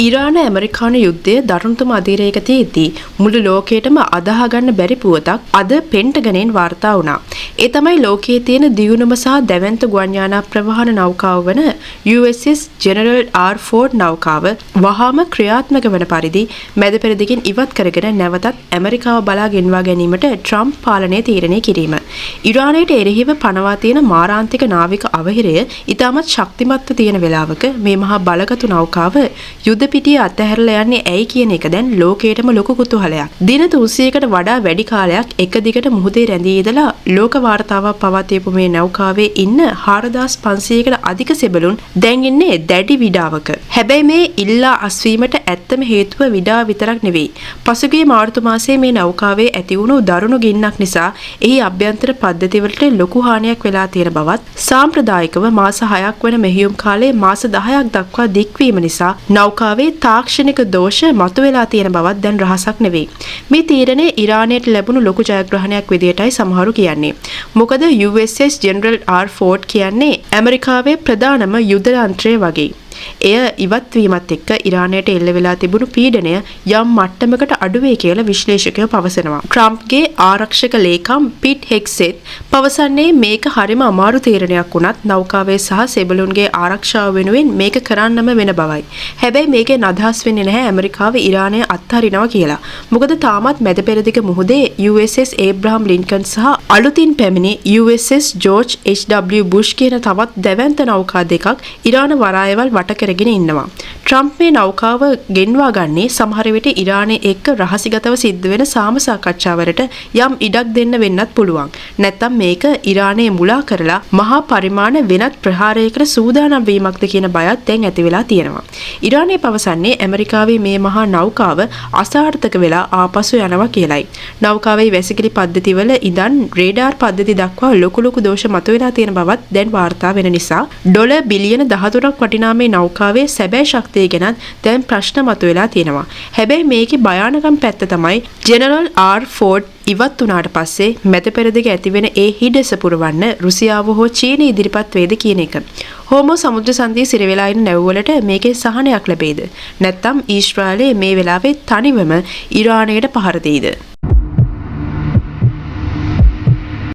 ඉරාන ඇමරිකානු යුද්ධය දරුණුතම අධීරයක තියදී මුළු ලෝකයටම අදාහ ගන්න බැරි පුවතක් අද පෙන්ටගනෙන් වාර්තා වුණා. ඒ තමයි ලෝකයේ තියෙන දියුණුම සහ දැවැන්ත ගුවන් යානා ප්‍රවාහන නෞකාව වන USS General R. Ford නෞකාව වහාම ක්‍රියාත්මක වන පරිදි මැද පෙරදිගින් ඉවත් කරගෙන නැවතත් ඇමරිකාව බලා ගෙන්වා ගැනීමට ට්‍රම්ප් පාලනය තීරණය කිරීම. ඉරානයට එරෙහිව පනවා තියෙන මාරාන්තික නාවික අවහිරය ඉතාමත් ශක්තිමත්ව තියෙන වෙලාවක මේ මහා බලගතු නෞකාව යුද පිටිය අතහැරලා යන්නේ ඇයි කියන එක දැන් ලෝකයටම ලොකු කුතුහලයක්. දින 300කට වඩා වැඩි කාලයක් එක දිගට මුහුදේ රැඳී ඉඳලා ලෝක වාර්තාවක් පවත්වපු මේ නෞකාවේ ඉන්න 4500කට අධික සෙබළුන් දැන් ඉන්නේ දැඩි විඩාවක. හැබැයි මේ ඉල්ලා අස්වීමට ඇත්තම හේතුව විඩාව විතරක් නෙවෙයි. පසුගිය මාර්තු මාසයේ මේ නෞකාවේ ඇති වුණු දරුණු ගින්නක් නිසා එහි අභ්‍යන්තර පද්ධතිවලට ලොකු හානියක් වෙලා තියෙන බවත් සාම්ප්‍රදායිකව මාස 6ක් වන මෙහෙයුම් කාලේ මාස 10ක් දක්වා දික්වීම නිසා නෞකාවේ තාක්ෂණික දෝෂ මතුවලා තියෙන බවත් දැන් රහසක් නෙවෙයි. මේ තීරණය ඉරානයට ලැබුණු ලොකු ජයග්‍රහණයක් විදියටයි සමහරු කියන්නේ. මොකද USS General R. Ford කියන්නේ ඇමරිකාවේ ප්‍රධානම යුද යන්ත්‍රය වගේ. එය ඉවත් වීමත් එක්ක ඉරානයට එල්ල වෙලා තිබුණු පීඩනය යම් මට්ටමකට අඩු වේ කියලා විශ්ලේෂකයෝ පවසනවා. ට්‍රම්ප්ගේ ආරක්ෂක ලේකම් පිට් හෙග්සෙත් පවසන්නේ මේක හරිම අමාරු තීරණයක් වුණත් නෞකාවේ සහ සෙබළුන්ගේ ආරක්ෂාව වෙනුවෙන් මේක කරන්නම වෙන බවයි. හැබැයි මේකෙන් අදහස් වෙන්නේ නැහැ ඇමරිකාව ඉරානය අත්හරිනවා කියලා. මොකද තාමත් මැද පෙරදිග මුහුදේ USS Abraham Lincoln සහ අලුතින් පැමිණි USS George H.W. Bush කියන තවත් දැවැන්ත නෞකා දෙකක් ඉරාන වරායවල් වට කරගෙන ඉන්නවා. ට්‍රම්ප් මේ නෞකාව ගෙන්වා ගන්නේ සමහර විට ඉරානයේ එක්ක රහසිගතව සිද්ධ වෙන සාම සාකච්ඡාවලට යම් ඉඩක් දෙන්න වෙන්නත් පුළුවන්. නැත්නම් මේක ඉරානයේ මුලා කරලා මහා පරිමාණ වෙනත් ප්‍රහාරයකට සූදානම් වීමක්ද කියන බයත් දැන් ඇති වෙලා තියෙනවා. ඉරානය පවසන්නේ ඇමරිකාවේ මේ මහා නෞකාව අසාර්ථක වෙලා ආපසු යනවා කියලයි. නෞකාවේ වැසිකිලි පද්ධතිවල ඉඳන් රේඩාර් පද්ධති දක්වා ලොකු දෝෂ මතුවලා තියෙන බවත් දැන් වාර්තා වෙන නිසා ඩොලර් බිලියන 13ක් වටිනා මේ නෞකාවේ සැබෑ ශක්තිය ගැන දැන් ප්‍රශ්න මතුවලා තියෙනවා. හැබැයි මේකේ භයානකම් පැත්ත තමයි ජෙනරල් R. ෆෝඩ් ඉවත් වුණාට පස්සේ මැද පෙරදිග ඇතිවෙන ඒ හිඩැස පුරවන්න රුසියාව හෝ චීනය ඉදිරිපත් වේද කියන එක. හෝමෝ සමුද්‍ර සන්ධියේ සිර වෙලා ඉන්න නැව්වලට මේකේ සහනයක් ලැබෙයිද? නැත්නම් ඊශ්‍රායලය මේ වෙලාවේ තනිවම ඉරානයට පහර දෙයිද?